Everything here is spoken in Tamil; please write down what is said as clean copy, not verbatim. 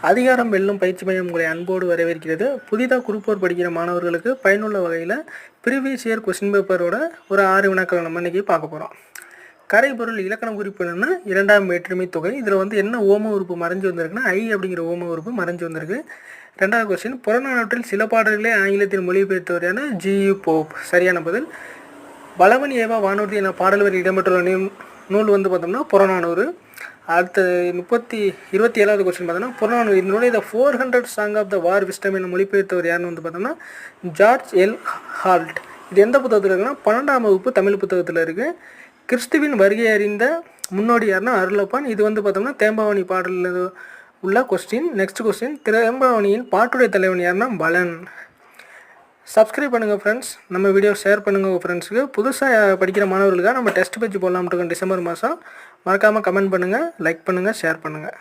அதிகாரம் வெல்லும் பயிற்சி மையம் உங்களை அன்போடு வரவேற்கிறது. புதிதாக குரூப் 4 படிக்கிற மாணவர்களுக்கு பயனுள்ள வகையில் ப்ரீவியஸ் இயர் கொஸ்டின் பேப்பரோட ஒரு 6 வினாக்கள் நம்ம இன்றைக்கி பார்க்க போகிறோம். கரைபொருள் இலக்கணம் குறிப்பு என்னென்னா 2ஆம் வேற்றுமை தொகை. இதில் வந்து என்ன ஓம உறுப்பு மறைஞ்சு வந்திருக்குன்னா ஐ அப்படிங்கிற ஓம உறுப்பு மறைஞ்சு வந்திருக்கு. 2வது கொஸ்டின், புறநானூற்றில் சில பாடல்களே ஆங்கிலத்தில் மொழிபெயர்த்தவரான ஜியு போப். சரியான பதில். பலவன் ஏவா வானூர்தி என பாடல் வரி இடம்பெற்றுள்ள நூல் வந்து பார்த்தோம்னா புறநானூறு. அடுத்த 27வது கொஸ்டின் பார்த்தோம்னா புறநானூறு இதனுடைய 400 song of the war wisdom என மொழிபெயர்த்தவர் யாருன்னு வந்து பார்த்தோம்னா ஜார்ஜ் எல் ஹால்ட். இது எந்த புத்தகத்தில் இருக்குன்னா 12ஆம் வகுப்பு தமிழ் புத்தகத்தில் இருக்குது. கிறிஸ்துவின் வருகை அறிந்த முன்னோடி யாருன்னா அருளப்பான். இது வந்து பார்த்தோம்னா தேம்பாவணி பாடலில் உள்ள கொஸ்டின். நெக்ஸ்ட் கொஸ்டின், தேம்பாவணியின் பாட்டுடைய தலைவன் யாருன்னா பலன். சப்ஸ்கிரைப் பண்ணுங்கள் ஃப்ரெண்ட்ஸ், நம்ம வீடியோ ஷேர் பண்ணுங்கள் உங்கள் ஃப்ரெண்ட்ஸுக்கு. புதுசாக படிக்கிற மாணவர்களுக்காக நம்ம டெஸ்ட் பேஜ் போடலாம்ட்டு இருக்கோம் டிசம்பர் மாதம். மறக்காமல் கமெண்ட் பண்ணுங்கள், லைக் பண்ணுங்கள், ஷேர் பண்ணுங்கள்.